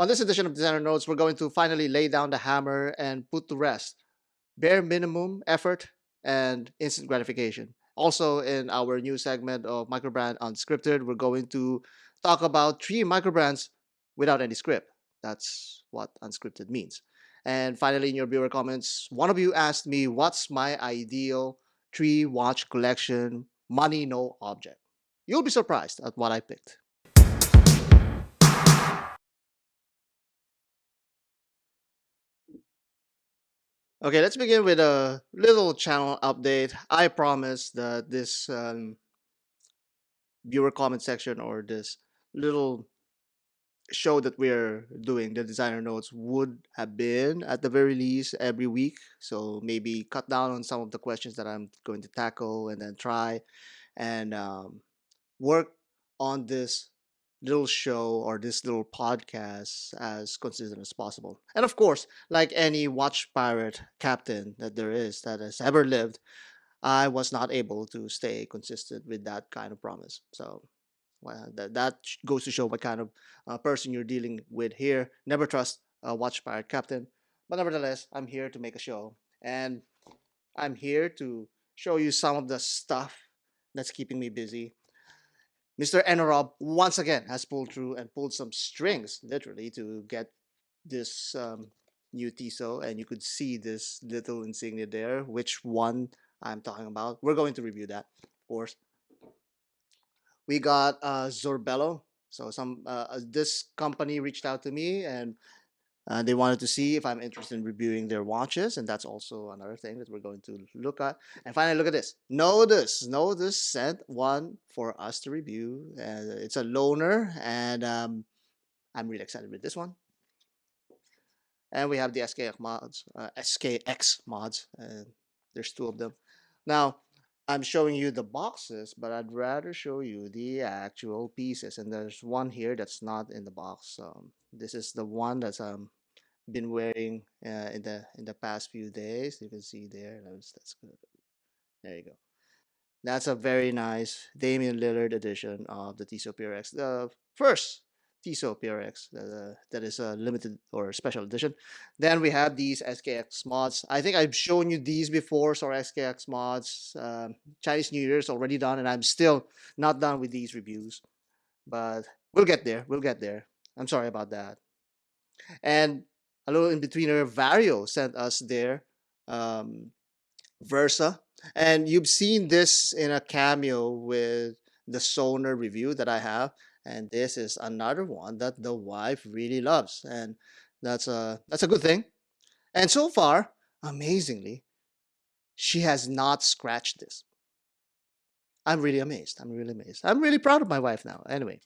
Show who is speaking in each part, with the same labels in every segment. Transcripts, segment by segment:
Speaker 1: On this edition of Designer Notes, we're going to finally lay down the hammer and put to rest bare minimum effort and instant gratification. Also, in our new segment of Microbrand Unscripted, we're going to talk about three microbrands without any script. That's what unscripted means. And finally, in your viewer comments, one of you asked me, what's my ideal three watch collection, money no object? You'll be surprised at what I picked. Okay, let's begin with a little channel update. I promise that this viewer comment section or this little show that we're doing, the designer notes, would have been at the very least every week. So maybe cut down on some of the questions that I'm going to tackle and then try and work on this little show or this little podcast as consistent as possible. And of course, like any watch pirate captain that there is that has ever lived, I was not able to stay consistent with that kind of promise. So well, that goes to show what kind of person you're dealing with here. Never trust a watch pirate captain. But nevertheless, I'm here to make a show. And I'm here to show you some of the stuff that's keeping me busy. Mr. Enorob once again has pulled through and pulled some strings, literally, to get this new Tissot. And you could see this little insignia there, which one I'm talking about. We're going to review that, of course. We got Zorbello. So this company reached out to me and they wanted to see if I'm interested in reviewing their watches, and that's also another thing that we're going to look at. And finally, look at this. Notice sent one for us to review. It's a loaner, and I'm really excited with this one. And we have the SKX mods. There's two of them. Now, I'm showing you the boxes, but I'd rather show you the actual pieces. And there's one here that's not in the box. This is the one that's been wearing in the past few days. You can see there. That's good. There you go. That's a very nice Damian Lillard edition of the Tissot PRX, the first Tissot PRX that is a limited or special edition. Then we have these SKX mods. I think I've shown you these before. So SKX mods, Chinese New Year is already done, and I'm still not done with these reviews. But we'll get there. We'll get there. I'm sorry about that. And a little in betweener, Vario sent us their um, Versa. And you've seen this in a cameo with the Sonar review that I have. And this is another one that the wife really loves. And that's a good thing. And so far, amazingly, she has not scratched this. I'm really amazed. I'm really amazed. I'm really proud of my wife now. Anyway,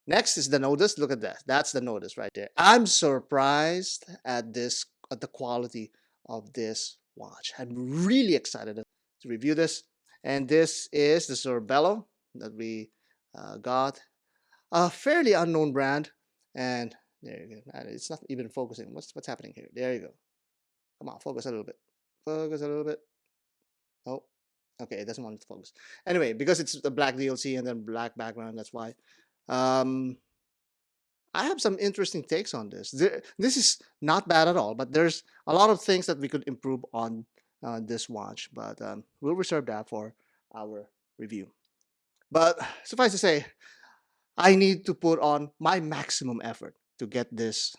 Speaker 1: next is the Nodus. Look at that. That's the Nodus right there. I'm surprised at the quality of this watch. I'm really excited to review this. And this is the Sorbello that we got. A fairly unknown brand. And there you go. It's not even focusing. What's happening here? There you go. Come on, focus a little bit. Focus a little bit. Oh, okay. It doesn't want to focus. Anyway, because it's the black DLC and then black background, that's why. Um, I have some interesting takes on this. This is not bad at all, but there's a lot of things that we could improve on this watch, but we'll reserve that for our review. But suffice to say, I need to put on my maximum effort to get this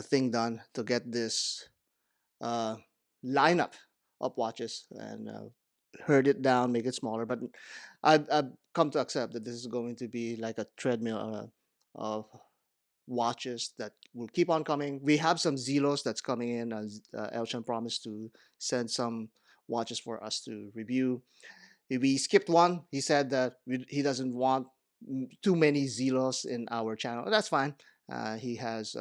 Speaker 1: thing done, to get this uh, lineup of watches and herd it down, make it smaller. But I've come to accept that this is going to be like a treadmill of watches that will keep on coming. We have some Zelos that's coming in. Elshan promised to send some watches for us to review. We skipped one. He said that he doesn't want too many Zelos in our channel. That's fine. He has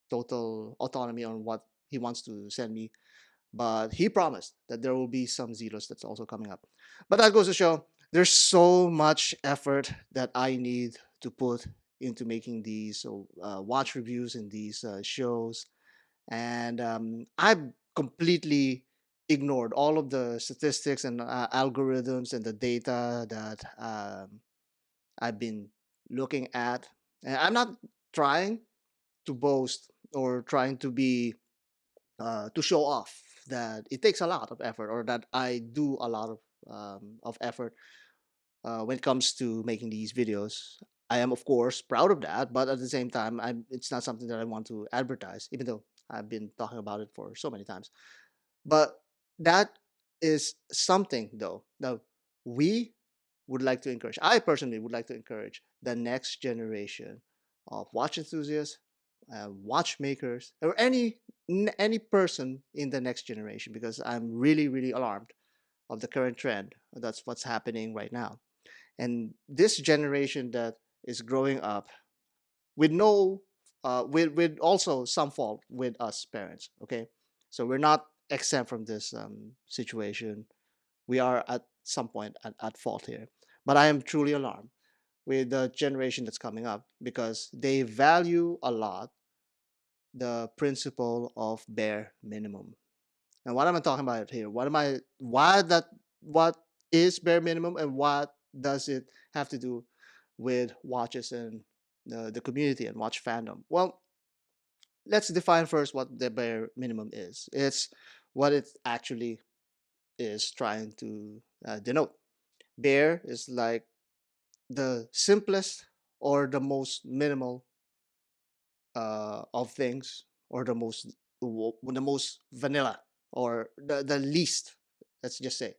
Speaker 1: total autonomy on what he wants to send me. But he promised that there will be some Zelos that's also coming up. But that goes to show there's so much effort that I need to put into making these watch reviews and these shows. And I've completely ignored all of the statistics and algorithms and the data that I've been looking at. And I'm not trying to boast or trying to be to show off that it takes a lot of effort, or that I do a lot of effort when it comes to making these videos. I am, of course, proud of that, but at the same time, it's not something that I want to advertise, even though I've been talking about it for so many times. But that is something, though, that we would like to encourage. I personally would like to encourage the next generation of watch enthusiasts, watchmakers, or any person in the next generation, because I'm really, really alarmed of the current trend. That's what's happening right now. And this generation that is growing up with no with also some fault with us parents, okay, so we're not exempt from this situation. We are at some point at fault here, but I am truly alarmed with the generation that's coming up, because they value a lot the principle of bare minimum. And what am I talking about here? What is bare minimum, and what does it have to do with watches and the community and watch fandom? Well, let's define first what the bare minimum is. It's what it actually is trying to denote. Bare is like the simplest or the most minimal of things, or the most vanilla, or the least, let's just say,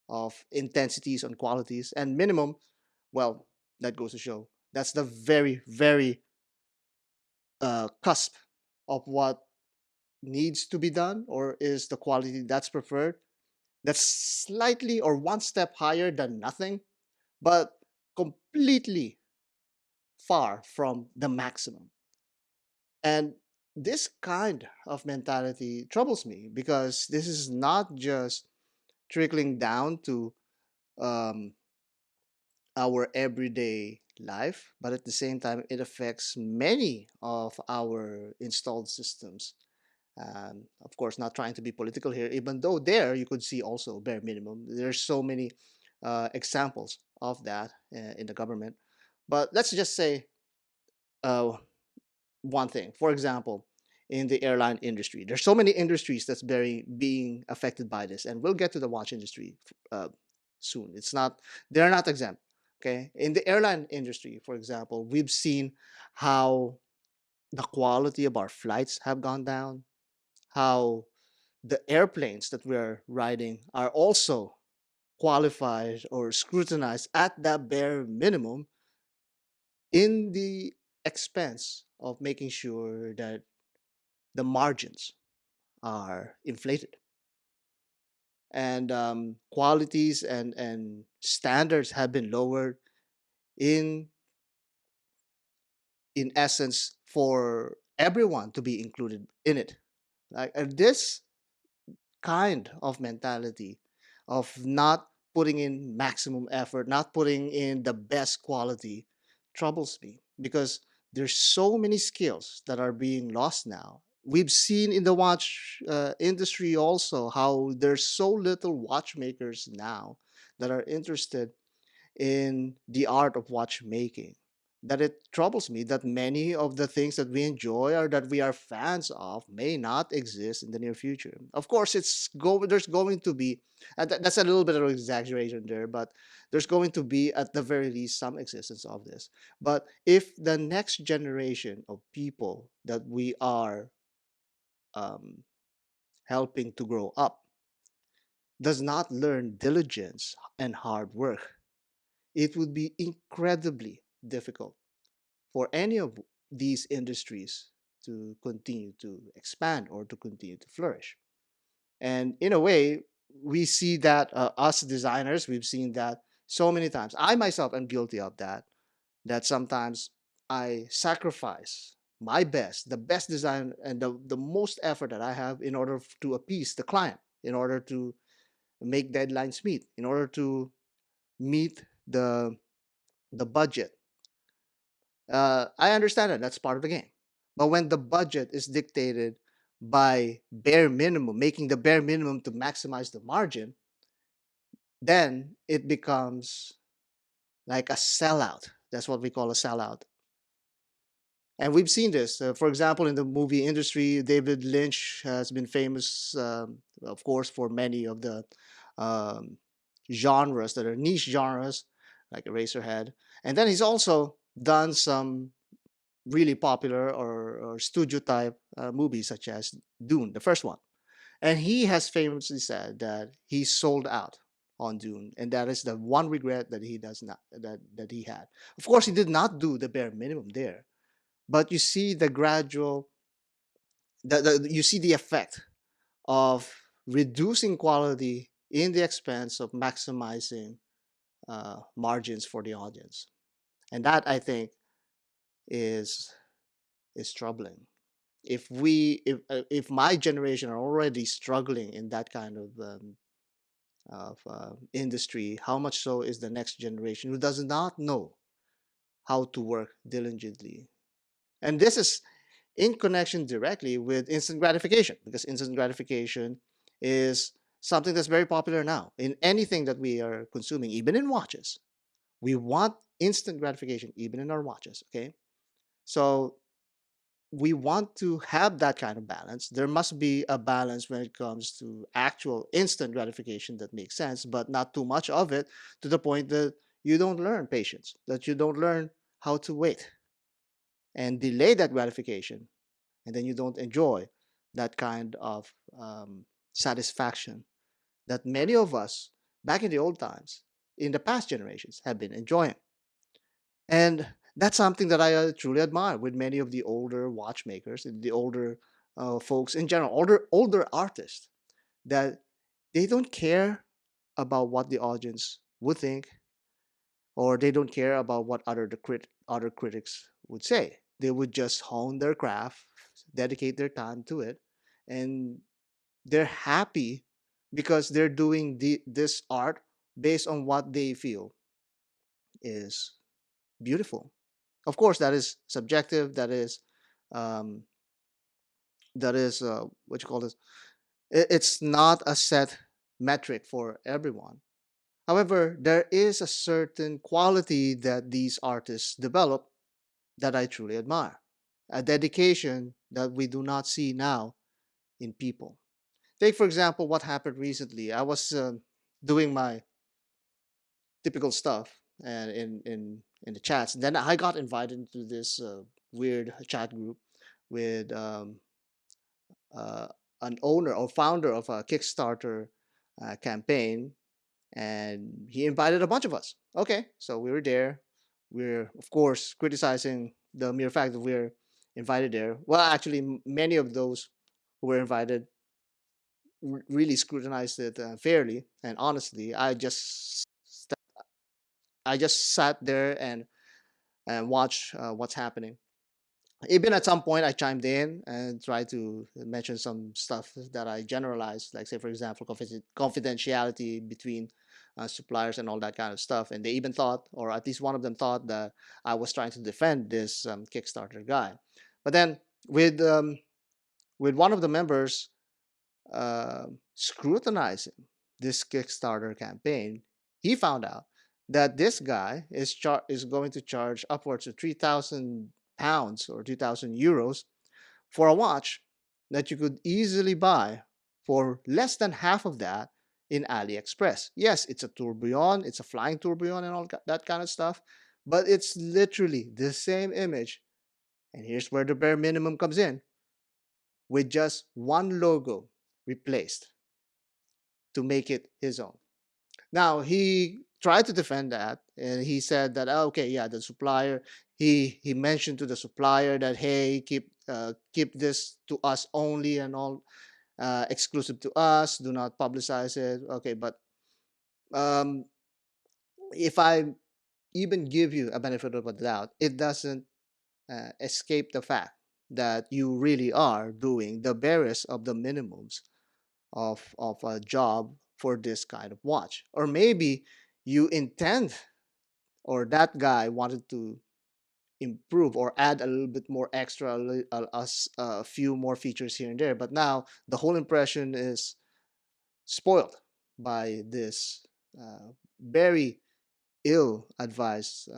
Speaker 1: of intensities and qualities. And minimum, well, that goes to show that's the very, very cusp of what needs to be done, or is the quality that's preferred. That's slightly or one step higher than nothing, but completely far from the maximum. And this kind of mentality troubles me, because this is not just trickling down to um, our everyday life, but at the same time, it affects many of our installed systems. Of course, not trying to be political here, even though there you could see also bare minimum. There's so many examples of that in the government. But let's just say uh, one thing. For example, in the airline industry, there's so many industries that's being affected by this, and we'll get to the watch industry soon. They're not exempt. Okay, in the airline industry, for example, we've seen how the quality of our flights have gone down, how the airplanes that we're riding are also qualified or scrutinized at the bare minimum, in the expense of making sure that the margins are inflated, and qualities and standards have been lowered, in in essence, for everyone to be included in it. Like this kind of mentality of not putting in maximum effort, not putting in the best quality, troubles me, because there's so many skills that are being lost now. We've seen in the watch industry also how there's so little watchmakers now that are interested in the art of watchmaking, that it troubles me that many of the things that we enjoy or that we are fans of may not exist in the near future. Of course, there's going to be, that's a little bit of exaggeration there, but there's going to be at the very least some existence of this. But if the next generation of people that we are um, helping to grow up does not learn diligence and hard work, it would be incredibly difficult for any of these industries to continue to expand or to continue to flourish. And in a way, we see that us designers, we've seen that so many times. I myself am guilty of that, that sometimes I sacrifice my best, the best design and the most effort that I have in order to appease the client, in order to make deadlines meet, in order to meet the budget. I understand that that's part of the game. But when the budget is dictated by bare minimum, making the bare minimum to maximize the margin, then it becomes like a sellout. That's what we call a sellout. And we've seen this. For example, in the movie industry, David Lynch has been famous, of course, for many of the um, genres that are niche genres, like Eraserhead. And then he's also done some really popular or studio type movies, such as Dune, the first one. And he has famously said that he sold out on Dune, and that is the one regret that he does not that he had. Of course, he did not do the bare minimum there, but you see the gradual, you see the effect of reducing quality in the expense of maximizing margins for the audience, and that I think is is troubling. If my generation are already struggling in that kind of industry, how much so is the next generation who does not know how to work diligently? And this is in connection directly with instant gratification, because instant gratification is something that's very popular now in anything that we are consuming, even in watches. We want instant gratification, even in our watches. Okay. So we want to have that kind of balance. There must be a balance when it comes to actual instant gratification that makes sense, but not too much of it to the point that you don't learn patience, that you don't learn how to wait and delay that gratification. And then you don't enjoy that kind of satisfaction that many of us back in the old times, in the past generations, have been enjoying. And that's something that I truly admire with many of the older watchmakers, the older folks in general, older artists, that they don't care about what the audience would think, or they don't care about what other critics would say. They would just hone their craft, dedicate their time to it, and they're happy because they're doing this art based on what they feel is beautiful. Of course, that is subjective. Um, that is what you call this. It's not a set metric for everyone. However, there is a certain quality that these artists develop that I truly admire. A dedication that we do not see now in people. Take, for example, what happened recently. I was doing my typical stuff and in the chats. And then I got invited into this weird chat group with uh, an owner or founder of a Kickstarter campaign, and he invited a bunch of us. Okay, so we were there. We're of course criticizing the mere fact that we're invited there. Well, actually, many of those who were invited really scrutinized it fairly and honestly. I just sat there and watched what's happening. Even at some point, I chimed in and tried to mention some stuff that I generalized, like say, for example, confidentiality between suppliers and all that kind of stuff. And they even thought, or at least one of them thought, that I was trying to defend this Kickstarter guy. But then with um, with one of the members scrutinizing this Kickstarter campaign, he found out that this guy is going to charge upwards of £3,000 or €2,000 for a watch that you could easily buy for less than half of that in AliExpress. Yes, it's a tourbillon, it's a flying tourbillon and all that kind of stuff, but it's literally the same image. And here's where the bare minimum comes in, with just one logo replaced to make it his own. Now, he tried to defend that, and he said that, "Oh, okay, yeah, the supplier, he mentioned to the supplier that, hey, keep this to us only and all, exclusive to us, do not publicize it." Okay, but um, if I even give you a benefit of the doubt, it doesn't escape the fact that you really are doing the barest of the minimums of a job for this kind of watch. Or maybe you intend, or that guy wanted to improve or add a little bit more extra, a few more features here and there, but now the whole impression is spoiled by this very ill advised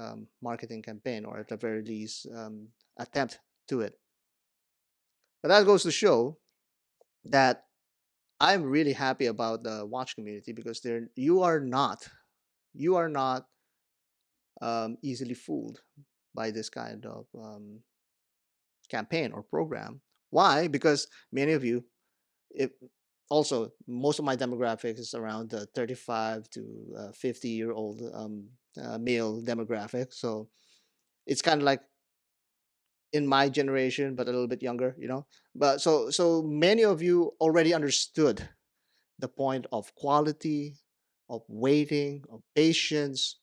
Speaker 1: marketing campaign, or at the very least attempt to it. But that goes to show that I'm really happy about the watch community because you are not easily fooled by this kind of campaign or program. Why? Because many of you, it also most of my demographics is around the 35 to 50-year old male demographic. So it's kind of like in my generation, but a little bit younger, you know. But so many of you already understood the point of quality, of waiting, of patience,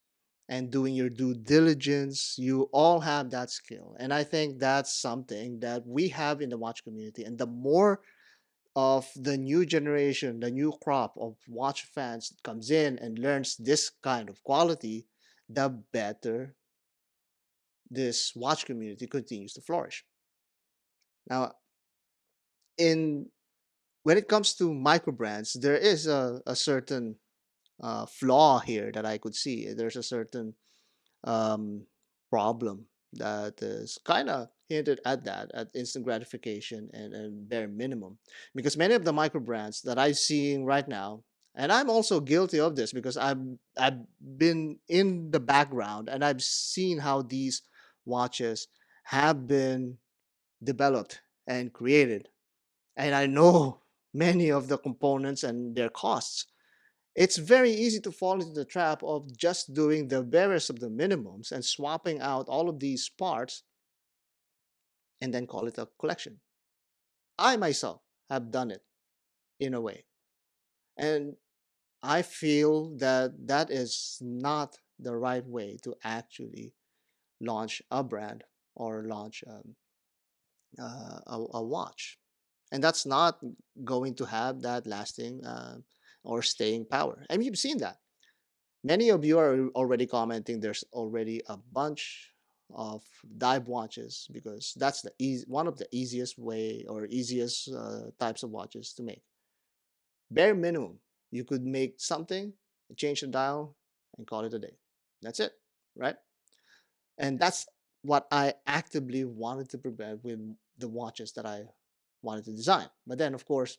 Speaker 1: and doing your due diligence. You all have that skill. And I think that's something that we have in the watch community. And the more of the new generation, the new crop of watch fans that comes in and learns this kind of quality, the better this watch community continues to flourish. Now, in when it comes to microbrands, there is a certain flaw here that I could see. There's a certain um, problem that is kind of hinted at that at instant gratification and bare minimum, because many of the micro brands that I'm seeing right now, and I'm also guilty of this because I've been in the background and I've seen how these watches have been developed and created, and I know many of the components and their costs. It's very easy to fall into the trap of just doing the barest of the minimums and swapping out all of these parts and then call it a collection. I myself have done it in a way. And I feel that that is not the right way to actually launch a brand or launch a watch. And that's not going to have that lasting or staying power. And you've seen that. Many of you are already commenting there's already a bunch of dive watches because that's one of the easiest way or easiest types of watches to make. Bare minimum, you could make something, change the dial, and call it a day. That's it, right? And that's what I actively wanted to prevent with the watches that I wanted to design. But then, of course,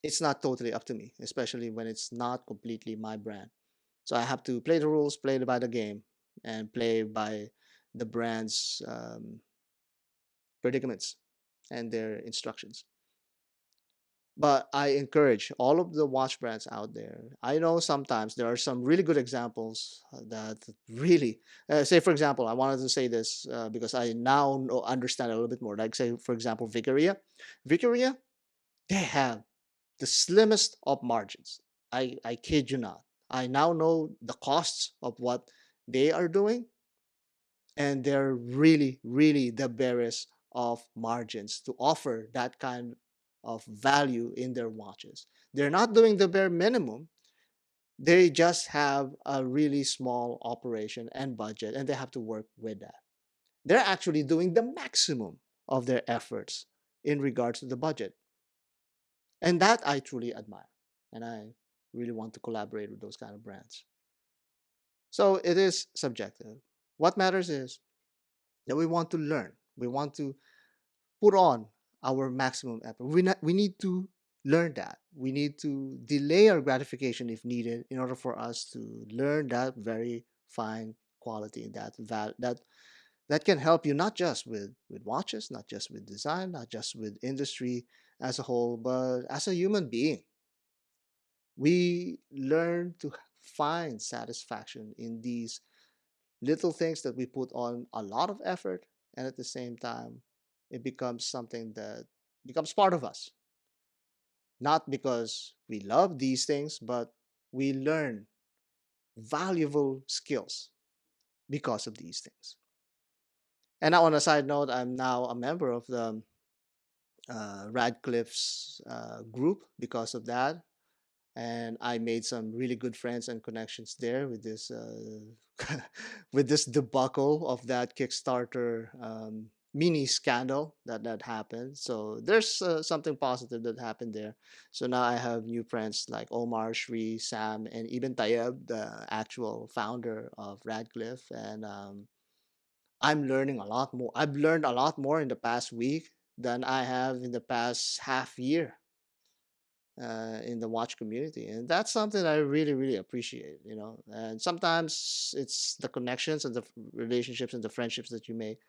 Speaker 1: it's not totally up to me, especially when it's not completely my brand. So I have to play the rules, play by the game, and play by the brand's predicaments and their instructions. But I encourage all of the watch brands out there. I know sometimes there are some really good examples that really, say for example, I wanted to say this because I now understand a little bit more. Like say for example, Vicaria, they have the slimmest of margins. I kid you not. I now know the costs of what they are doing, and they're really, really the barest of margins to offer that kind of value in their watches. They're not doing the bare minimum. They just have a really small operation and budget, and they have to work with that. They're actually doing the maximum of their efforts in regards to the budget. And that I truly admire. And I really want to collaborate with those kind of brands. So it is subjective. What matters is that we want to learn. We want to put on our maximum effort. We need to learn that. We need to delay our gratification if needed in order for us to learn that very fine quality that can help you not just with watches, not just with design, not just with industry as a whole, but as a human being. We learn to find satisfaction in these little things that we put on a lot of effort, and at the same time it becomes something that becomes part of us, not because we love these things, but we learn valuable skills because of these things. And now on a side note, I'm now a member of the Radcliffe's group because of that, and I made some really good friends and connections there with this with this debacle of that Kickstarter mini scandal that happened. So there's something positive that happened there. So now I have new friends like Omar, Shri, Sam, and even Tayeb, the actual founder of Radcliffe, and I'm learning a lot more. I've learned a lot more in the past week than I have in the past half year in the watch community, and that's something I really, really appreciate. You know, and sometimes it's the connections and the relationships and the friendships that you make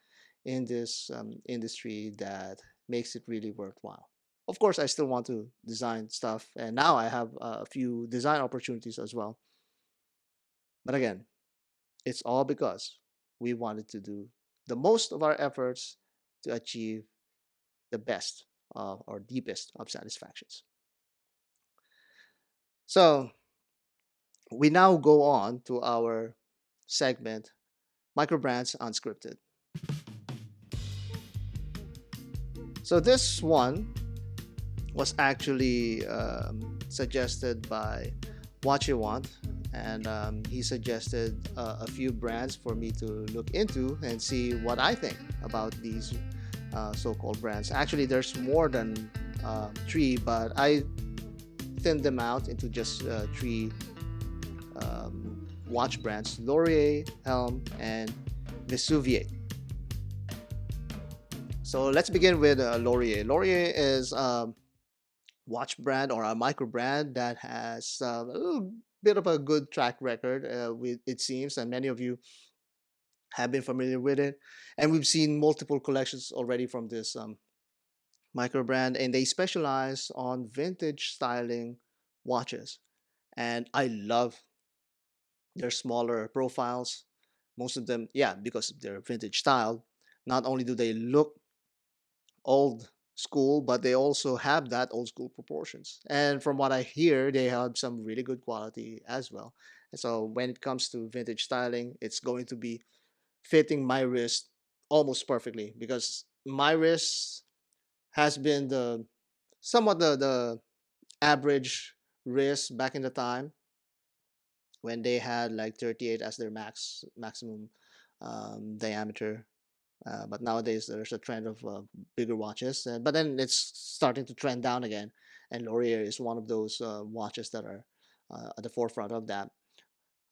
Speaker 1: in this industry that makes it really worthwhile. Of course, I still want to design stuff, and now I have a few design opportunities as well. But again, it's all because we wanted to do the most of our efforts to achieve the best or deepest of satisfactions. So we now go on to our segment, Microbrands Unscripted. So this one was actually suggested by What You Want, and he suggested a few brands for me to look into and see what I think about these so-called brands. Actually, there's more than three, but I thinned them out into just three watch brands: Laurier, Helm, and Vesuviate. So let's begin with Laurier. Laurier is watch brand or a micro brand that has a little bit of a good track record, with it seems, and many of you have been familiar with it. And we've seen multiple collections already from this micro brand, and they specialize on vintage styling watches. And I love their smaller profiles. Most of them, yeah, because they're vintage style. Not only do they look old school, but they also have that old school proportions. And from what I hear, they have some really good quality as well. And so when it comes to vintage styling, it's going to be fitting my wrist almost perfectly, because my wrist has been the somewhat the average wrist back in the time when they had like 38 as their maximum diameter. But nowadays there's a trend of bigger watches, but then it's starting to trend down again. And Laurier is one of those watches that are at the forefront of that.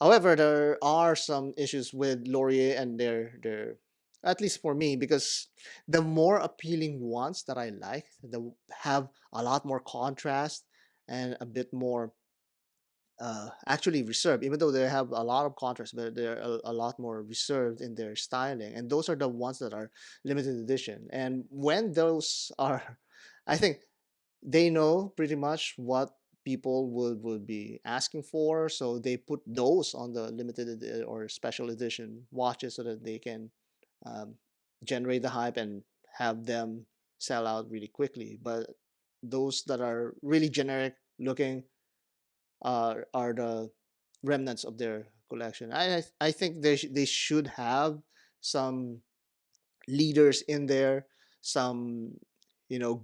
Speaker 1: However, there are some issues with Laurier and their at least for me, because the more appealing ones that I like, the have a lot more contrast and a bit more actually reserved, even though they have a lot of contrast, but they're a lot more reserved in their styling. And those are the ones that are limited edition. And when those are, I think they know pretty much what people would be asking for. So they put those on the or special edition watches so that they can um, generate the hype and have them sell out really quickly. But those that are really generic looking are the remnants of their collection. I think they should have some leaders in there, some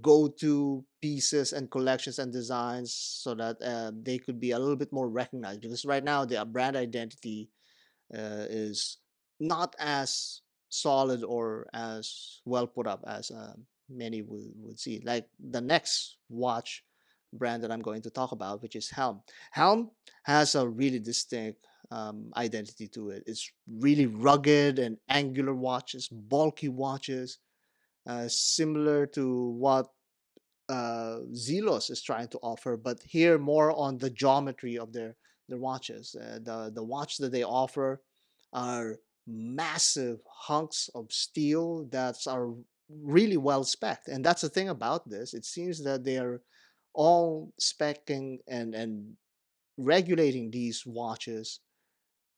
Speaker 1: go-to pieces and collections and designs, so that they could be a little bit more recognized. Because right now the brand identity is not as solid or as well put up as many would see. Like the next watch brand that I'm going to talk about, which is Helm. Helm has a really distinct identity to it. It's really rugged and angular watches, bulky watches, similar to what Zelos is trying to offer, but here more on the geometry of their watches. The watch that they offer are massive hunks of steel that are really well spec'd, and that's the thing about this. It seems that they are all specking and regulating these watches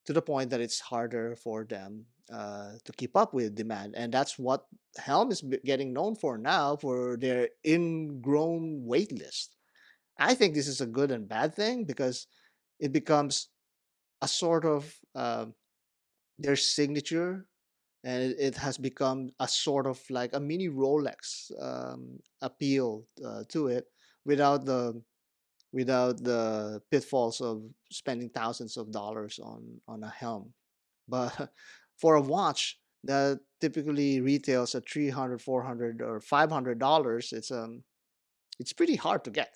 Speaker 1: to the point that it's harder for them to keep up with demand. And that's what Helm is getting known for now, for their ingrown wait list. I think this is a good and bad thing, because it becomes a sort of their signature, and it has become a sort of like a mini Rolex appeal to it, without the pitfalls of spending thousands of dollars on a helm. But for a watch that typically retails at 300, 400, or $500, it's pretty hard to get.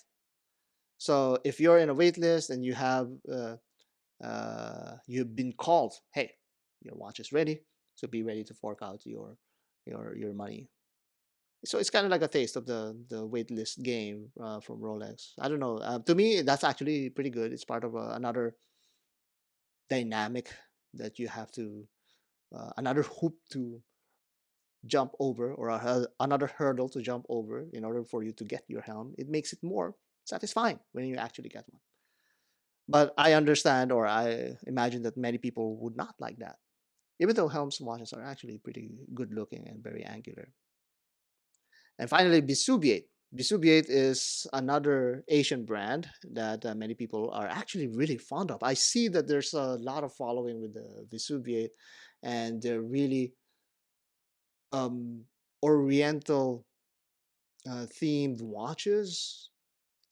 Speaker 1: So if you're in a wait list and you've been called, hey, your watch is ready, So be ready to fork out your money. So it's kind of like a taste of the waitlist game from Rolex. I don't know. To me, that's actually pretty good. It's part of another dynamic that you have to another hoop to jump over, or another hurdle to jump over in order for you to get your helm. It makes it more satisfying when you actually get one. But I understand, or I imagine that many people would not like that, even though Helm's watches are actually pretty good looking and very angular. And finally, Vesuviate. Vesuviate is another Asian brand that many people are actually really fond of. I see that there's a lot of following with the Vesuviate, and they're really um, Oriental themed watches.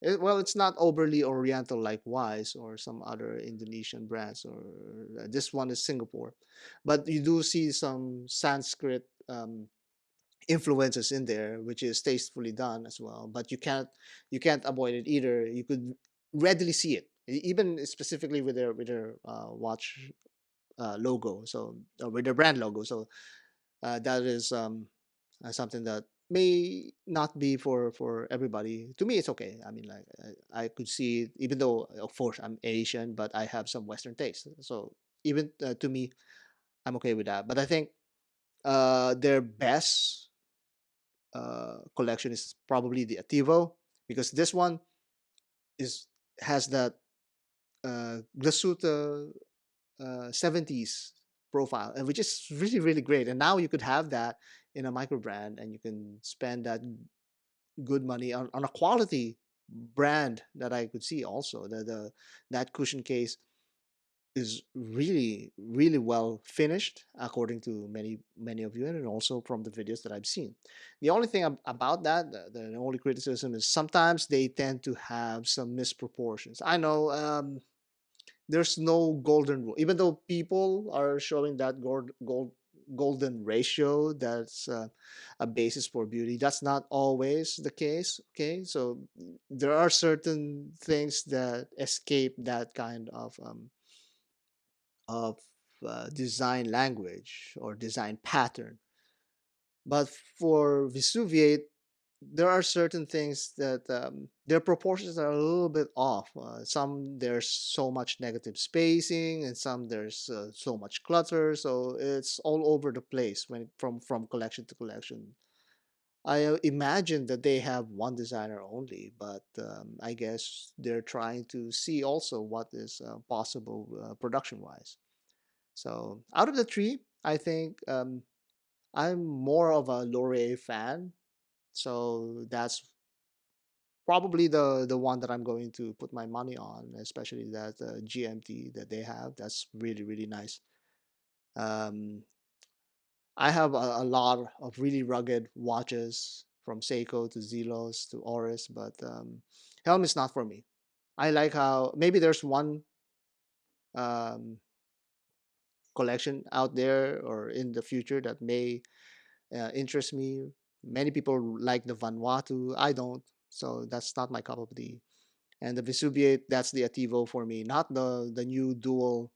Speaker 1: Well, it's not overly Oriental like Wise or some other Indonesian brands, or this one is Singapore, but you do see some Sanskrit influences in there, which is tastefully done as well. But you can't avoid it either. You could readily see it, even specifically with their watch logo. So with their brand logo. So that is something that may not be for everybody. To me, it's okay. I mean, like I could see it, even though of course I'm Asian, but I have some Western taste. So even to me, I'm okay with that. But I think their best collection is probably the Ativo, because this one is has that Glasuta 70s profile, and which is really really great. And now you could have that in a micro brand, and you can spend that good money on a quality brand that I could see also. The that cushion case is really really well finished, according to many of you, and also from the videos that I've seen. The only thing about that, the only criticism is sometimes they tend to have some misproportions. I know there's no golden rule, even though people are showing that golden ratio, that's a basis for beauty. That's not always the case. Okay, so there are certain things that escape that kind of design language or design pattern. But for Vesuviate, there are certain things that their proportions are a little bit off. Some there's so much negative spacing, and some there's so much clutter. So it's all over the place from collection to collection. I imagine that they have one designer only, but I guess they're trying to see also what is possible production wise. So out of the three, I think I'm more of a Laurier fan. So that's probably the one that I'm going to put my money on, especially that GMT that they have. That's really really nice. Um, I have a lot of really rugged watches, from Seiko to Zelos to Oris, but Helm is not for me. I like how maybe there's one um, collection out there or in the future that may interest me. Many people like the Vanuatu. I don't, so that's not my cup of tea. And the Vesuviate, that's the Ativo for me, not the new dual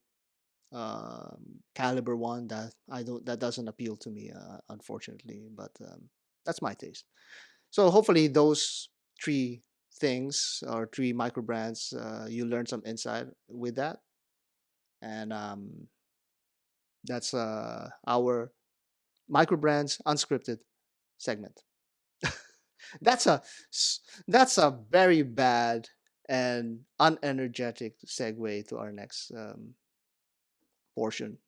Speaker 1: caliber one. That doesn't appeal to me, unfortunately. But that's my taste. So hopefully those three things, or three micro brands, you learn some insight with that. And that's our micro brands unscripted segment. that's a that's a very bad and unenergetic segue to our next portion.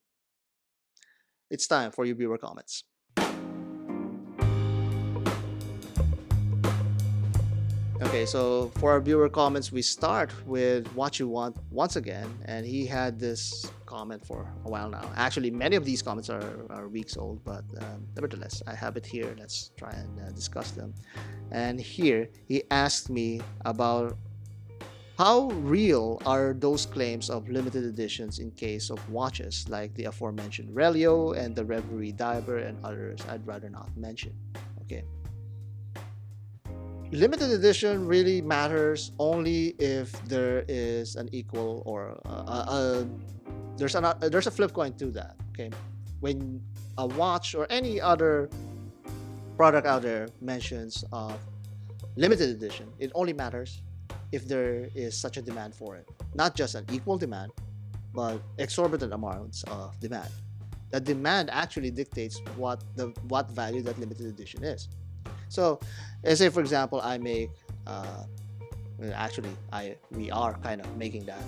Speaker 1: It's time for your viewer comments. Okay, so for our viewer comments, we start with What You Want once again. And he had this comment for a while now. Actually, many of these comments are weeks old, but nevertheless, I have it here. Let's try and discuss them. And here, he asked me about how real are those claims of limited editions in case of watches like the aforementioned Relio and the Reverie Diver and others I'd rather not mention. Okay. Limited edition really matters only if there is an equal, or there's a flip coin to that. Okay, when a watch or any other product out there mentions limited edition, it only matters if there is such a demand for it. Not just an equal demand, but exorbitant amounts of demand. The demand actually dictates what value that limited edition is. So, let's say for example, I make well, actually I we are kind of making that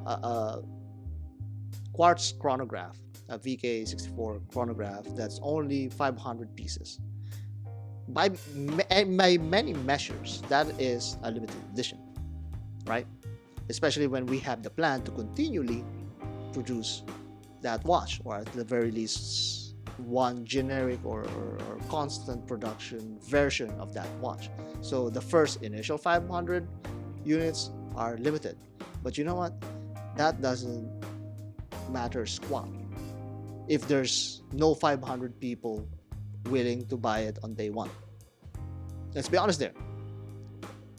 Speaker 1: a quartz chronograph, a VK64 chronograph that's only 500 pieces. By many measures, that is a limited edition, right? Especially when we have the plan to continually produce that watch, or at the very least, one generic or constant production version of that watch. So the first initial 500 units are limited. But you know what? That doesn't matter squat if there's no 500 people willing to buy it on day one. Let's be honest there.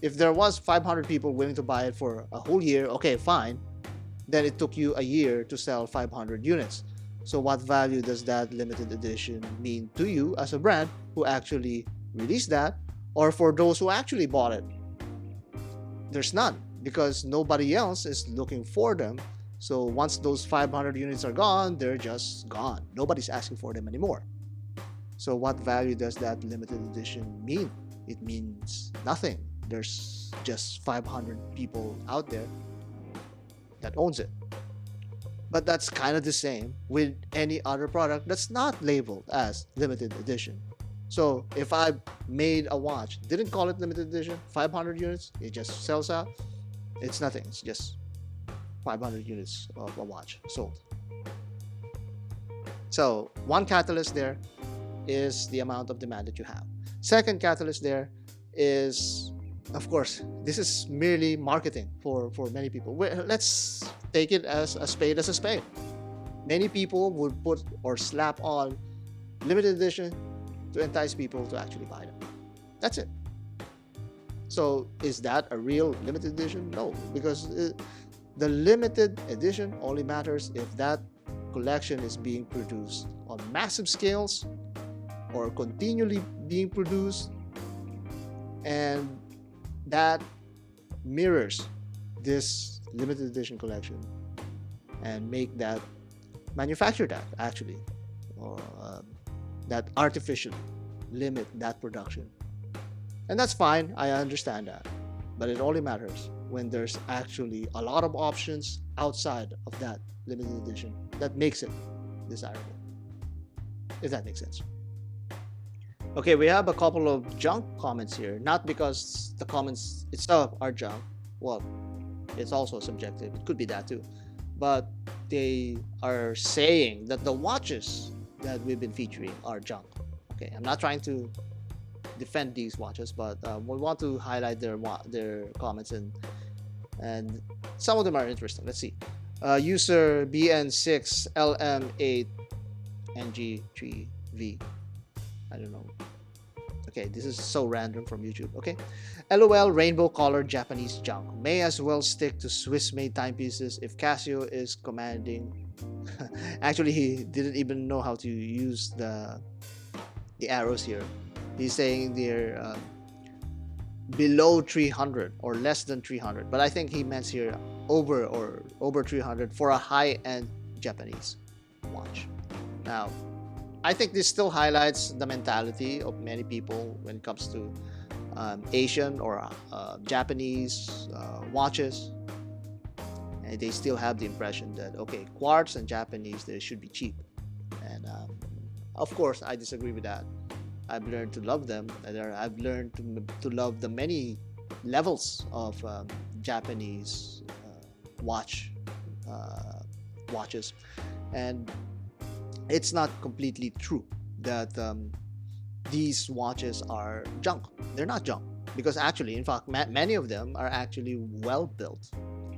Speaker 1: If there was 500 people willing to buy it for a whole year, okay, fine. Then it took you a year to sell 500 units. So what value does that limited edition mean to you as a brand who actually released that, or for those who actually bought it? There's none, because nobody else is looking for them. So once those 500 units are gone, they're just gone. Nobody's asking for them anymore. So what value does that limited edition mean? It means nothing. There's just 500 people out there that owns it. But that's kind of the same with any other product that's not labeled as limited edition. So if I made a watch, didn't call it limited edition, 500 units, it just sells out, it's nothing. It's just 500 units of a watch sold. So one catalyst there is the amount of demand that you have. Second catalyst there is, of course, this is merely marketing for many people. Let's take it as a spade as a spade. Many people would put or slap on limited edition to entice people to actually buy them. That's it. So is that a real limited edition? No, because the limited edition only matters if that collection is being produced on massive scales or continually being produced, and that mirrors this limited edition collection and manufacture that actually, or that artificially limit that production. And that's fine, I understand that, but it only matters when there's actually a lot of options outside of that limited edition that makes it desirable, if that makes sense. Okay, we have a couple of junk comments here. Not because the comments itself are junk. Well, it's also subjective. It could be that too. But they are saying that the watches that we've been featuring are junk. Okay, I'm not trying to defend these watches, but we want to highlight their comments, and some of them are interesting. Let's see. User BN6LM8NG3V. I don't know. Okay, this is so random from YouTube. Okay. LOL, rainbow colored Japanese junk. May as well stick to Swiss made timepieces if Casio is commanding. Actually, he didn't even know how to use the arrows here. He's saying they're below 300 or less than 300. But I think he meant here over 300 for a high-end Japanese watch. Now, I think this still highlights the mentality of many people when it comes to Asian or Japanese watches. And they still have the impression that, okay, quartz and Japanese, they should be cheap. And of course, I disagree with that. I've learned to love them. I've learned to love the many levels of Japanese watches. And it's not completely true that these watches are junk. They're not junk, because actually, in fact, many of them are actually well built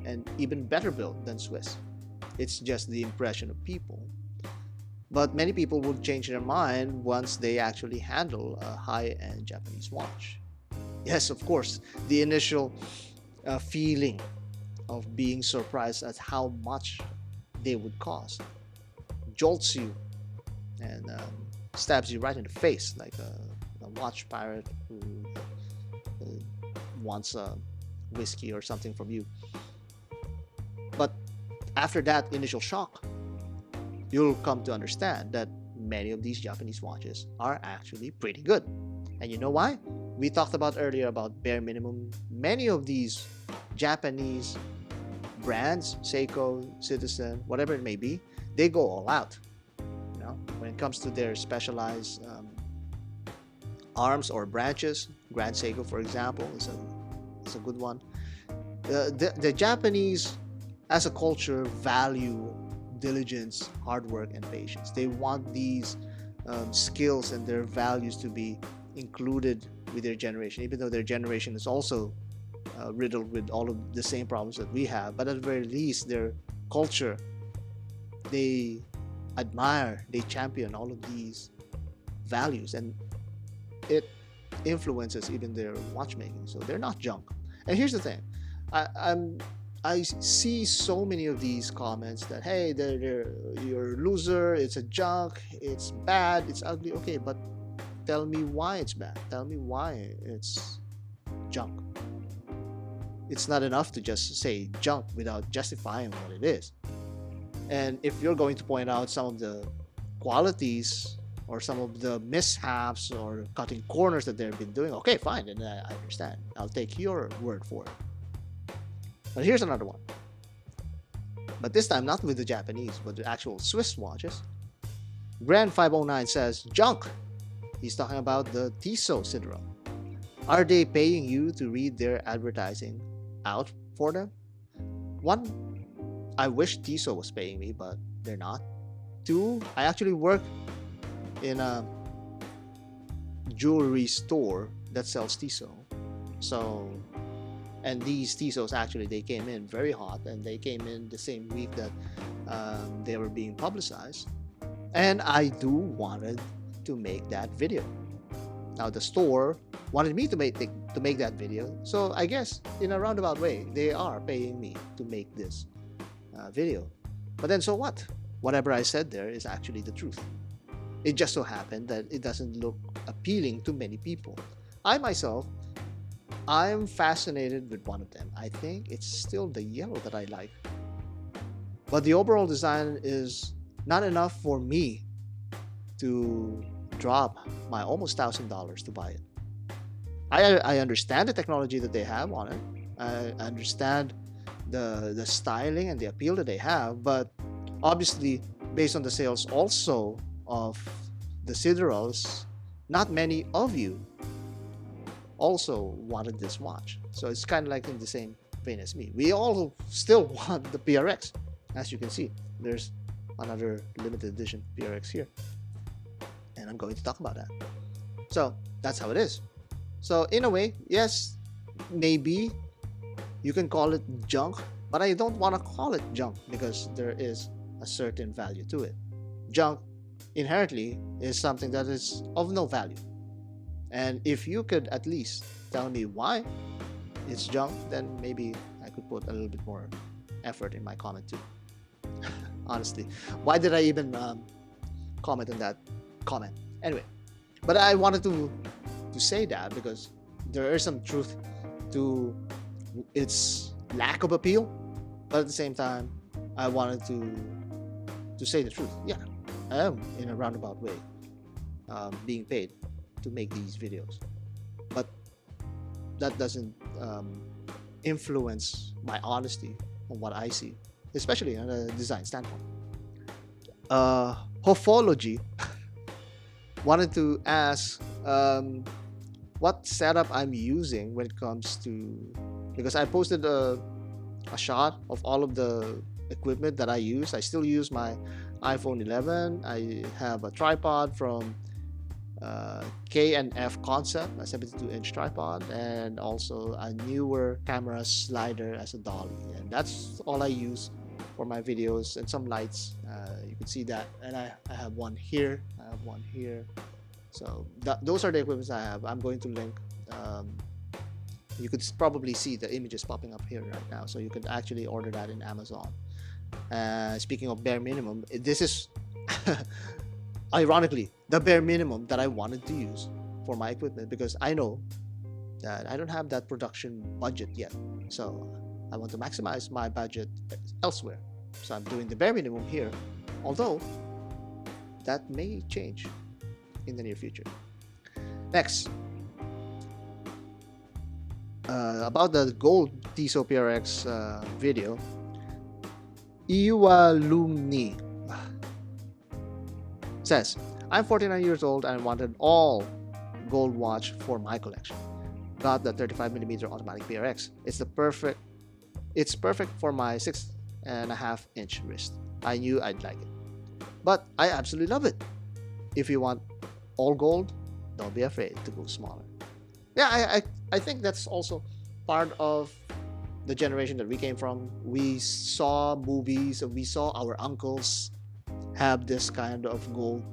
Speaker 1: and even better built than Swiss. It's just the impression of people. But many people will change their mind once they actually handle a high-end Japanese watch. Yes, of course, the initial feeling of being surprised at how much they would cost jolts you and stabs you right in the face like a watch pirate who wants whiskey or something from you. But after that initial shock, you'll come to understand that many of these Japanese watches are actually pretty good. And you know why? We talked about earlier about bare minimum. Many of these Japanese brands, Seiko, Citizen, whatever it may be, they go all out. You know, when it comes to their specialized arms or branches, Grand Seiko, for example, is a good one. The Japanese, as a culture, value diligence, hard work, and patience. They want these skills and their values to be included with their generation, even though their generation is also riddled with all of the same problems that we have. But at the very least, their culture, they admire, they champion all of these values, and it influences even their watchmaking. So they're not junk. And here's the thing, I see so many of these comments that hey, you're a loser, it's a junk, it's bad, it's ugly. Okay, but tell me why it's bad. Tell me why it's junk. It's not enough to just say junk without justifying what it is. And if you're going to point out some of the qualities or some of the mishaps or cutting corners that they've been doing, okay, fine, then I understand. I'll take your word for it. But here's another one. But this time not with the Japanese, but the actual Swiss watches. Grand 509 says, junk. He's talking about the Tissot Sidral. Are they paying you to read their advertising out for them? One, I wish Tissot was paying me, but they're not. Two, I actually work in a jewelry store that sells Tissot. So, and these Tissots actually, they came in very hot, and they came in the same week that they were being publicized. And I wanted to make that video. Now the store wanted me to make that video, so I guess in a roundabout way they are paying me to make this video. But then so what? Whatever I said there is actually the truth. It just so happened that it doesn't look appealing to many people. I myself, I'm fascinated with one of them. I think it's still the yellow that I like. But the overall design is not enough for me to drop my almost $1,000 to buy it. I understand the technology that they have on it. I understand the styling and the appeal that they have, but obviously based on the sales also of the Siderals, not many of you also wanted this watch. So it's kind of like in the same vein as me. We all still want the PRX. As you can see, there's another limited edition PRX here. And I'm going to talk about that. So that's how it is. So in a way, yes, maybe you can call it junk, but I don't want to call it junk because there is a certain value to it. Junk inherently is something that is of no value. And if you could at least tell me why it's junk, then maybe I could put a little bit more effort in my comment too. Honestly, why did I even comment on that comment? Anyway, but I wanted to say that because there is some truth to its lack of appeal, but at the same time, I wanted to say the truth. Yeah, I am in a roundabout way being paid to make these videos, but that doesn't influence my honesty on what I see, especially on a design standpoint. Horology wanted to ask what setup I'm using when it comes to, because I posted a shot of all of the equipment that I use. I still use my iPhone 11. I have a tripod from K&F Concept, a 72-inch tripod, and also a newer camera slider as a dolly, and that's all I use for my videos, and some lights. You can see that, and I have one here, I have one here. So those are the equipments I have. I'm going to link. You could probably see the images popping up here right now, so you could actually order that in Amazon. Speaking of bare minimum, this is ironically, the bare minimum that I wanted to use for my equipment because I know that I don't have that production budget yet. So I want to maximize my budget elsewhere. So I'm doing the bare minimum here, although that may change in the near future. Next, about the gold Tissot PRX video, Iwalumni says, I'm 49 years old and wanted all gold watch for my collection. Got the 35mm automatic PRX. It's perfect for my 6.5-inch wrist. I knew I'd like it. But I absolutely love it. If you want all gold, don't be afraid to go smaller. Yeah, I think that's also part of the generation that we came from. We saw movies and we saw our uncles have this kind of gold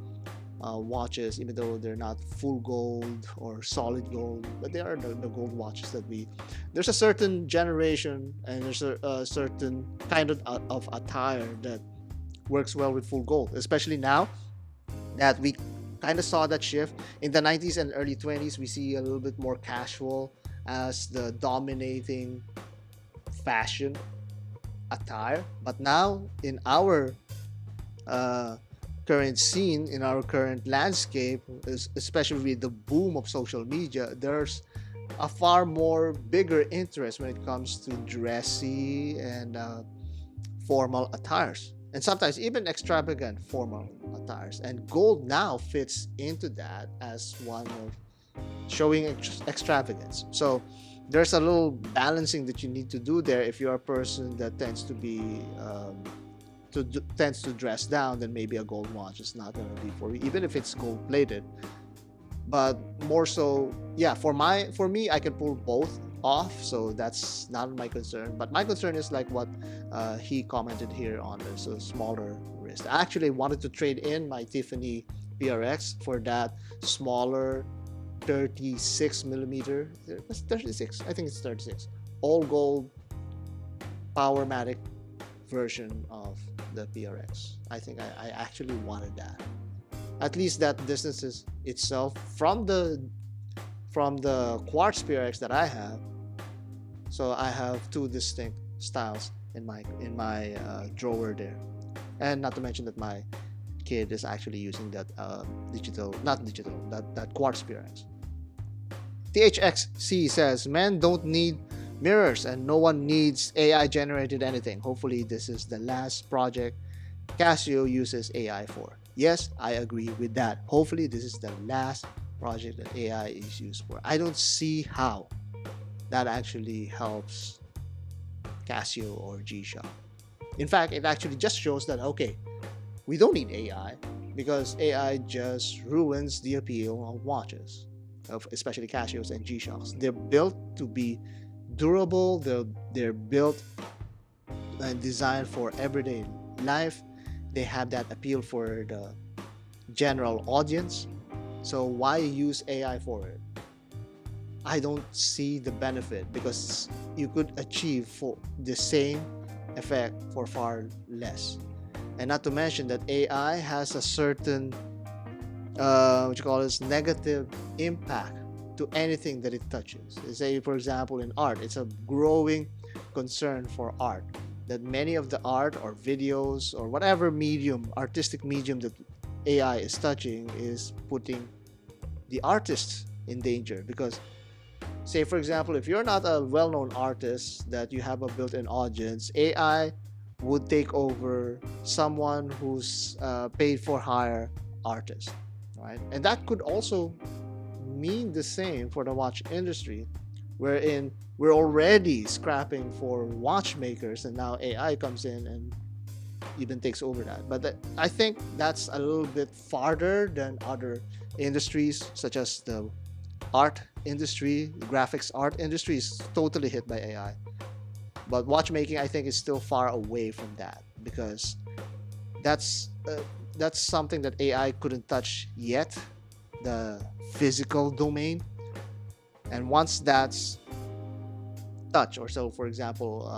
Speaker 1: watches, even though they're not full gold or solid gold, but they are the gold watches that we. There's a certain generation and there's a certain kind of attire that works well with full gold, especially now that we kind of saw that shift in the 90s and early 20s. We see a little bit more casual as the dominating fashion attire, but now in our uh, current scene, in our current landscape, especially with the boom of social media, there's a far more bigger interest when it comes to dressy and formal attires, and sometimes even extravagant formal attires. And gold now fits into that as one of showing extravagance. So there's a little balancing that you need to do there if you're a person that tends to be tends to dress down. Then maybe a gold watch is not going to be for you, even if it's gold plated. But more so, yeah, for me, I can pull both off, so that's not my concern. But my concern is like what he commented here on this smaller wrist. I actually wanted to trade in my Tiffany PRX for that smaller 36 millimeter. It's 36, I think it's 36, all gold Powermatic version of the PRX. I think I actually wanted that. At least that distance itself from the quartz PRX that I have. So I have two distinct styles in my drawer there, and not to mention that my kid is actually using that that quartz PRX. THXC says, men don't need mirrors and no one needs AI generated anything. Hopefully this is the last project Casio uses AI for. Yes, I agree with that. Hopefully this is the last project that AI is used for. I don't see how that actually helps Casio or G-Shock. In fact, it actually just shows that, okay, we don't need AI because AI just ruins the appeal of watches, especially Casios and G-Shocks. They're built to be durable. They're built and designed for everyday life. They have that appeal for the general audience. So why use AI for it? I don't see the benefit because you could achieve for the same effect for far less. And not to mention that AI has a certain what you call this negative impact to anything that it touches. Say, for example, in art, it's a growing concern for art that many of the art or videos or whatever artistic medium that AI is touching is putting the artists in danger. Because, say, for example, if you're not a well-known artist that you have a built-in audience, AI would take over someone who's paid for hire artist, right? And that could also mean the same for the watch industry, wherein we're already scrapping for watchmakers and now AI comes in and even takes over that. But I think that's a little bit farther than other industries, such as the art industry. The graphics art industry is totally hit by AI. But watchmaking, I think, is still far away from that because that's something that AI couldn't touch yet, the physical domain. And once that's touched, or so, for example,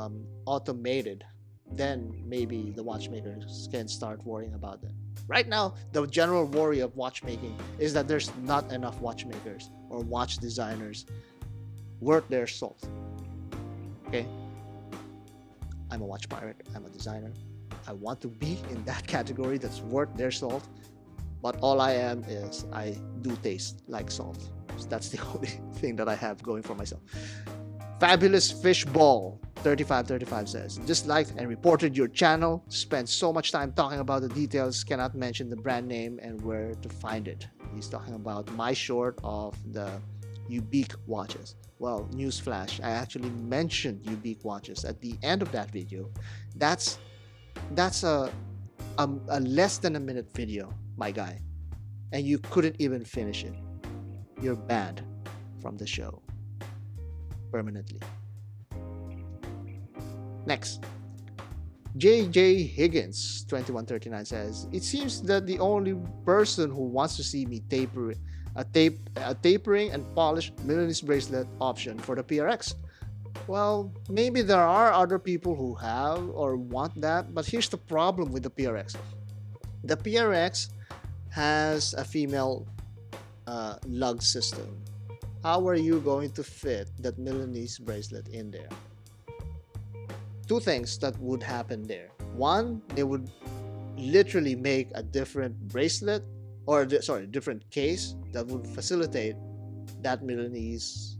Speaker 1: automated, then maybe the watchmakers can start worrying about it. Right now, the general worry of watchmaking is that there's not enough watchmakers or watch designers worth their salt. Okay? I'm a watch pirate, I'm a designer. I want to be in that category that's worth their salt. But all I am is I do taste like salt. So that's the only thing that I have going for myself. Fabulous Fishball 3535 says, disliked and reported your channel. Spent so much time talking about the details, cannot mention the brand name and where to find it. He's talking about my short of the Ubique watches. Well, newsflash, I actually mentioned Ubique watches at the end of that video. That's a less than a minute video, my guy, and you couldn't even finish it. You're banned from the show permanently. Next, JJ Higgins 2139 says, it seems that the only person who wants to see me taper a tapering and polished Milanese bracelet option for the PRX. Well, maybe there are other people who have or want that, but here's the problem with the PRX. The PRX has a female lug system. How are you going to fit that Milanese bracelet in there? Two things that would happen there. One, they would literally make a different bracelet, or different case that would facilitate that Milanese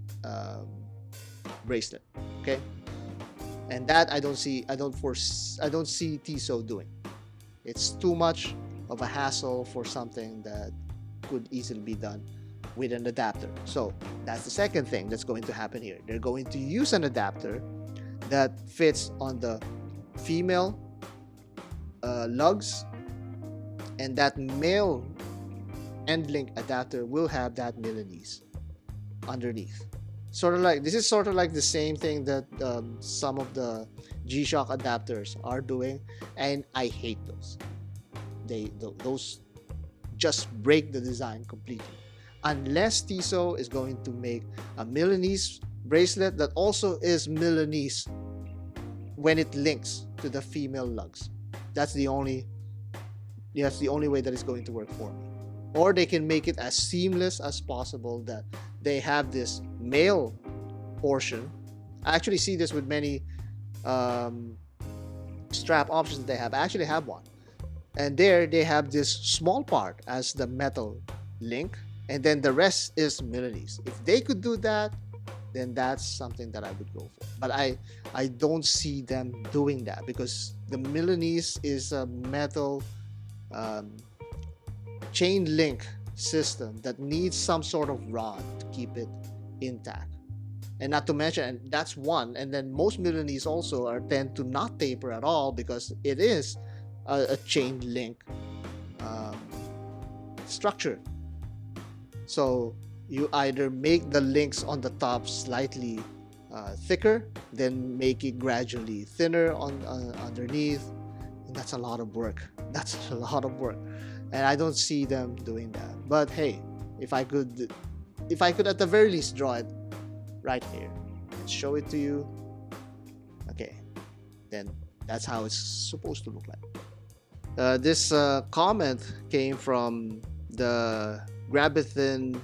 Speaker 1: bracelet. Okay, and that I don't see Tissot doing. It's too much of a hassle for something that could easily be done with an adapter. So that's the second thing that's going to happen here. They're going to use an adapter that fits on the female lugs, and that male end link adapter will have that Milanese underneath. This is sort of like the same thing that some of the GShock adapters are doing, and I hate those. Those just break the design completely. Unless Tissot is going to make a Milanese bracelet that also is Milanese when it links to the female lugs. That's the only way that it's going to work for me. Or they can make it as seamless as possible that they have this male portion. I actually see this with many strap options that they have. I actually have one. And there they have this small part as the metal link, and then the rest is Milanese. If they could do that, then that's something that I would go for. But I don't see them doing that, because the Milanese is a metal chain link system that needs some sort of rod to keep it intact. And not to mention, and that's one, and then most Milanese also tend to not taper at all, because it is a chain link structure. So you either make the links on the top slightly thicker, then make it gradually thinner on underneath, and that's a lot of work. And I don't see them doing that. But hey, if I could at the very least draw it right here and show it to you, okay, then that's how it's supposed to look like. This comment came from the Grabithin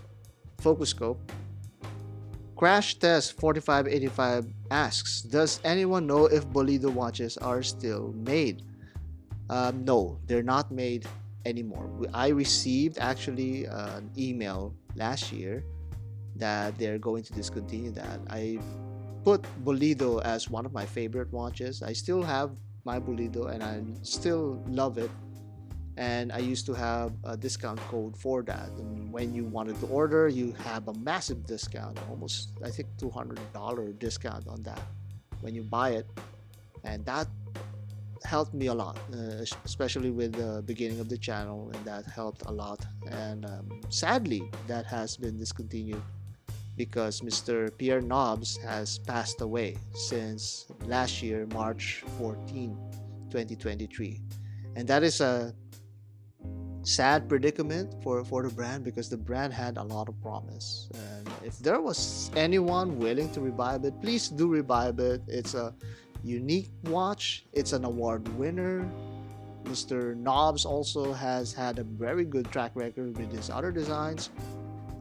Speaker 1: Focus Scope. Crash Test 4585 asks, does anyone know if Bolido watches are still made? No, they're not made anymore. I received actually an email last year that they're going to discontinue that. I put Bolido as one of my favorite watches. I still have my Bolido and I still love it. And I used to have a discount code for that. And when you wanted to order, you have a massive discount, almost I think $200 discount on that when you buy it. And that helped me a lot, especially with the beginning of the channel, and that helped a lot. And sadly, that has been discontinued because Mr. Pierre Nobbs has passed away since last year, March 14, 2023. And that is a sad predicament for the brand, because the brand had a lot of promise. And if there was anyone willing to revive it, please do revive it. It's a unique watch, it's an award winner, Mr. Knobs also has had a very good track record with his other designs.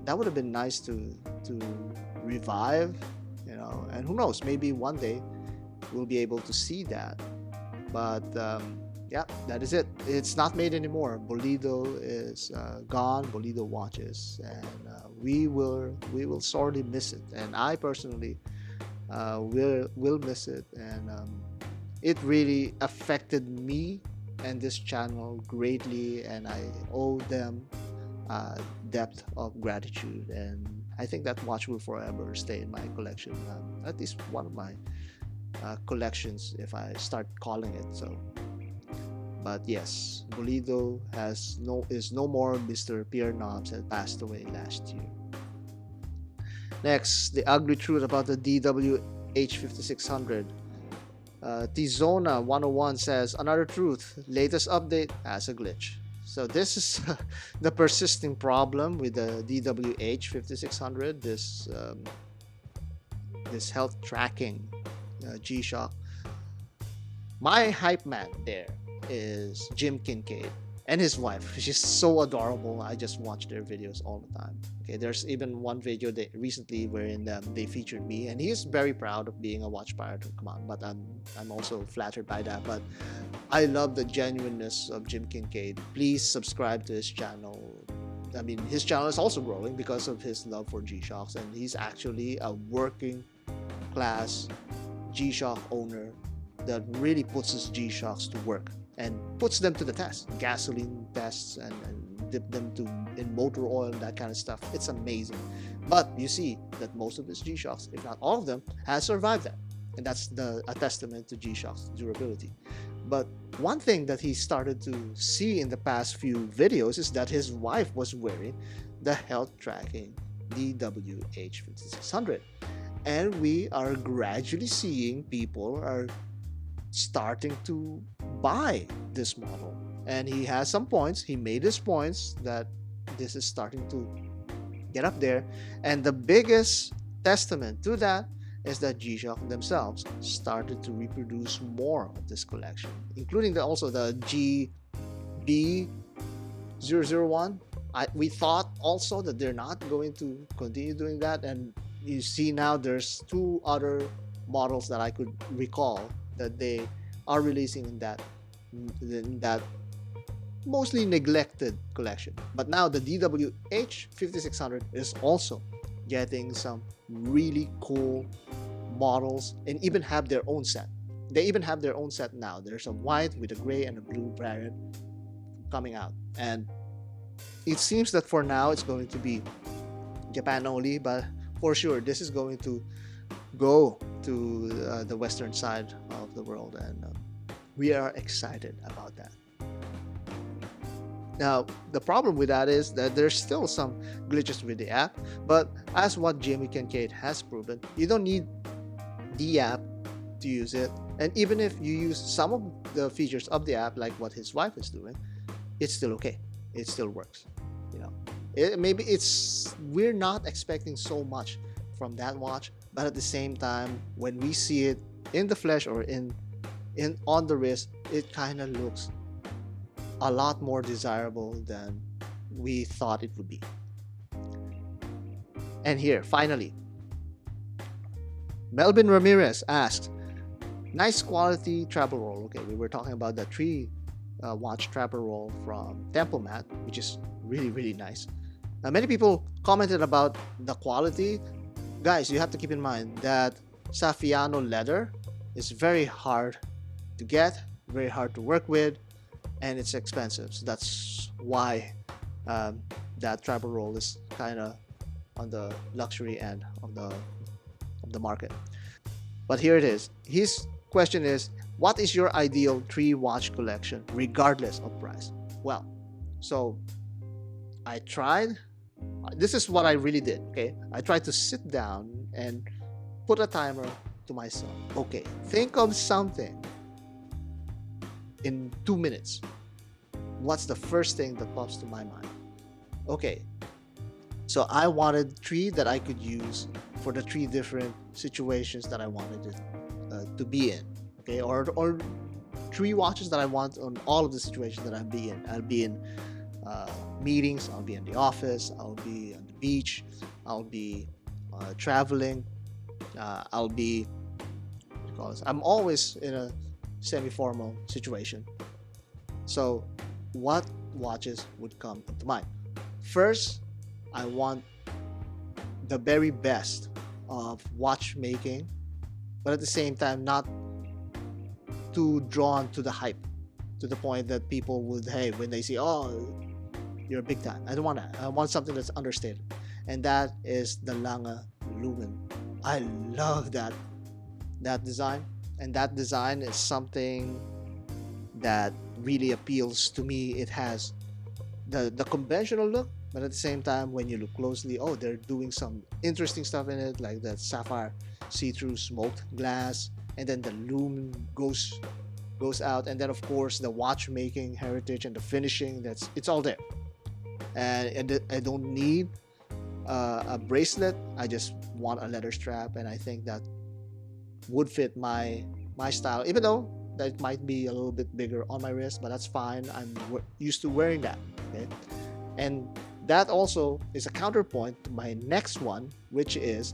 Speaker 1: That would have been nice to revive, and who knows, maybe one day we'll be able to see that. But yeah, that is it. It's not made anymore. Bolido is gone. Bolido watches, and we will sorely miss it. And I personally will miss it. And it really affected me and this channel greatly, and I owe them depth of gratitude. And I think that watch will forever stay in my collection. At least one of my collections, if I start calling it so. But yes, Bolido is no more. Mr. Pierre Knobs had passed away last year. Next, the ugly truth about the DWH5600. Tizona 101 says, another truth, latest update has a glitch. So this is the persisting problem with the DWH5600, this health tracking GShock. My hype man there is Jim Kincaid and his wife. She's so adorable. I just watch their videos all the time. Okay, there's even one video recently wherein they featured me, and he's very proud of being a watch pirate. Come on, but I'm also flattered by that. But I love the genuineness of Jim Kincaid. Please subscribe to his channel. I mean, his channel is also growing because of his love for G-Shocks, and he's actually a working class G-Shock owner that really puts his G-Shocks to work and puts them to the test, gasoline tests, and dip them in motor oil and that kind of stuff. It's amazing. But you see that most of his G-Shocks, if not all of them, has survived that, and that's a testament to G-Shock's durability. But one thing that he started to see in the past few videos is that his wife was wearing the health tracking DWH5600, and we are gradually seeing people are starting to buy this model. And he has some points. He made his points that this is starting to get up there. And the biggest testament to that is that G-Shock themselves started to reproduce more of this collection, including also the GB001. We thought also that they're not going to continue doing that, and you see now there's two other models that I could recall that they are releasing in that mostly neglected collection. But now the DWH5600 is also getting some really cool models, and even have their own set. They even have their own set now. There's a white with a gray and a blue variant coming out, and it seems that for now it's going to be Japan only, but for sure this is going to go to the western side of the world, and we are excited about that. Now, the problem with that is that there's still some glitches with the app, but as what Jimmy Kincaid has proven, you don't need the app to use it. And even if you use some of the features of the app, like what his wife is doing, it's still okay. It still works. We're not expecting so much from that watch, but at the same time, when we see it in the flesh or on the wrist, it kind of looks a lot more desirable than we thought it would be. And here, finally, Melvin Ramirez asked, nice quality travel roll. Okay, we were talking about the 3 watch travel roll from Templemat, which is really, really nice. Now, many people commented about the quality. Guys, you have to keep in mind that Saffiano leather is very hard to get, very hard to work with, and it's expensive. So that's why that travel roll is kind of on the luxury end of the market. But here it is. His question is, what is your ideal 3 watch collection regardless of price? Well, so I tried. This is what I really did. Okay, I tried to sit down and put a timer to myself. Okay, think of something in 2 minutes. What's the first thing that pops to my mind? Okay, so I wanted 3 that I could use for the 3 different situations that I wanted it to be in. Okay, or three watches that I want on all of the situations that I'll be in. I'll be in meetings, I'll be in the office, I'll be on the beach, I'll be traveling, I'll be, because I'm always in a semi-formal situation. So what watches would come into mind? First, I want the very best of watchmaking, but at the same time not too drawn to the hype, to the point that people would, hey, when they see, oh, you're big time. I don't want that. I want something that's understated. And that is the Lange Lumen. I love that design. And that design is something that really appeals to me. It has the conventional look, but at the same time, when you look closely, oh, they're doing some interesting stuff in it, like that sapphire see-through smoked glass, and then the lumen goes out, and then of course the watchmaking heritage and the finishing. It's all there. And I don't need a bracelet. I just want a leather strap, and I think that would fit my style, even though that might be a little bit bigger on my wrist, but that's fine. I'm used to wearing that. Okay, and that also is a counterpoint to my next one, which is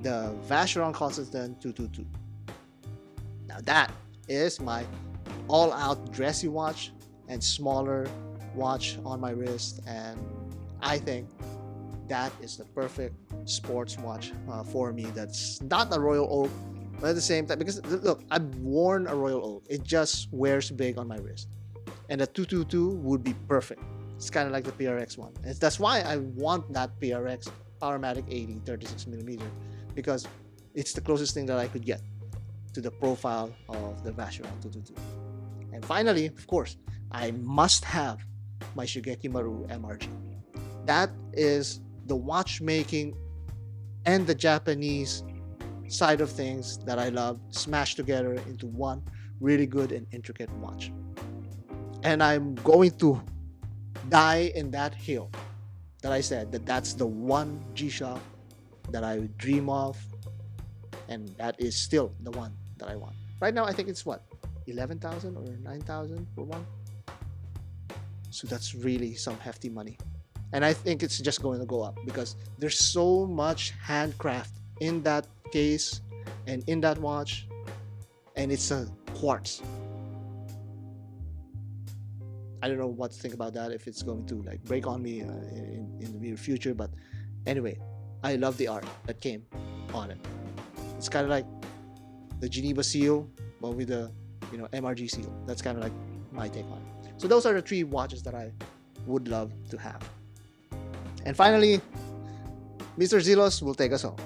Speaker 1: the Vacheron Constantin 222. Now that is my all-out dressy watch and smaller watch on my wrist, and I think that is the perfect sports watch for me. That's not a Royal Oak, but at the same time, because look, I've worn a Royal Oak, it just wears big on my wrist, and the 222 would be perfect. It's kind of like the PRX one. And that's why I want that PRX Powermatic 80 36mm, because it's the closest thing that I could get to the profile of the Vacheron 222. And finally, of course, I must have my Shigeki Maru MRG. That is the watchmaking and the Japanese side of things that I love smashed together into one really good and intricate watch. And I'm going to die in that hill that I said that's the one G-Shock that I would dream of, and that is still the one that I want. Right now, I think it's what, 11,000 or 9,000 for one. So that's really some hefty money, and I think it's just going to go up because there's so much handcraft in that case and in that watch, and it's a quartz. I don't know what to think about that, if it's going to like break on me in the near future, but anyway, I love the art that came on it. It's kind of like the Geneva seal, but with the MRG seal. That's kind of like my take on it. So those are the three watches that I would love to have. And finally, Mr. Zelos will take us home.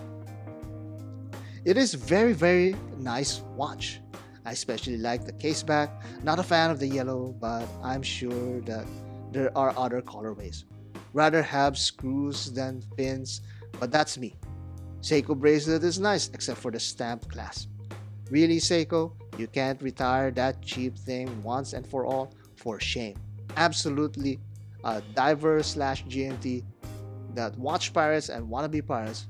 Speaker 1: It is very, very nice watch. I especially like the case back. Not a fan of the yellow, but I'm sure that there are other colorways. Rather have screws than pins, but that's me. Seiko bracelet is nice, except for the stamped clasp. Really, Seiko, you can't retire that cheap thing once and for all. For shame. Absolutely a diver/GMT that watch pirates and wannabe pirates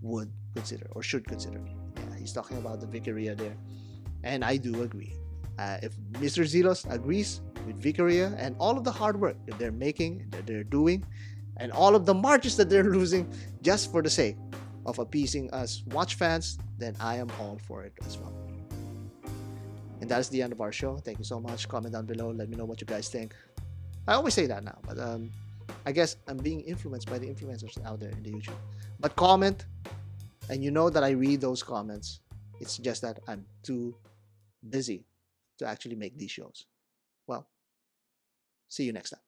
Speaker 1: would consider or should consider. Yeah, he's talking about the Vicaria there. And I do agree. If Mr. Zelos agrees with Vicaria and all of the hard work that they're making, that they're doing, and all of the marches that they're losing just for the sake of appeasing us watch fans, then I am all for it as well. And that is the end of our show. Thank you so much. Comment down below. Let me know what you guys think. I always say that now, but I guess I'm being influenced by the influencers out there in the YouTube. But comment, and you know that I read those comments. It's just that I'm too busy to actually make these shows. Well, see you next time.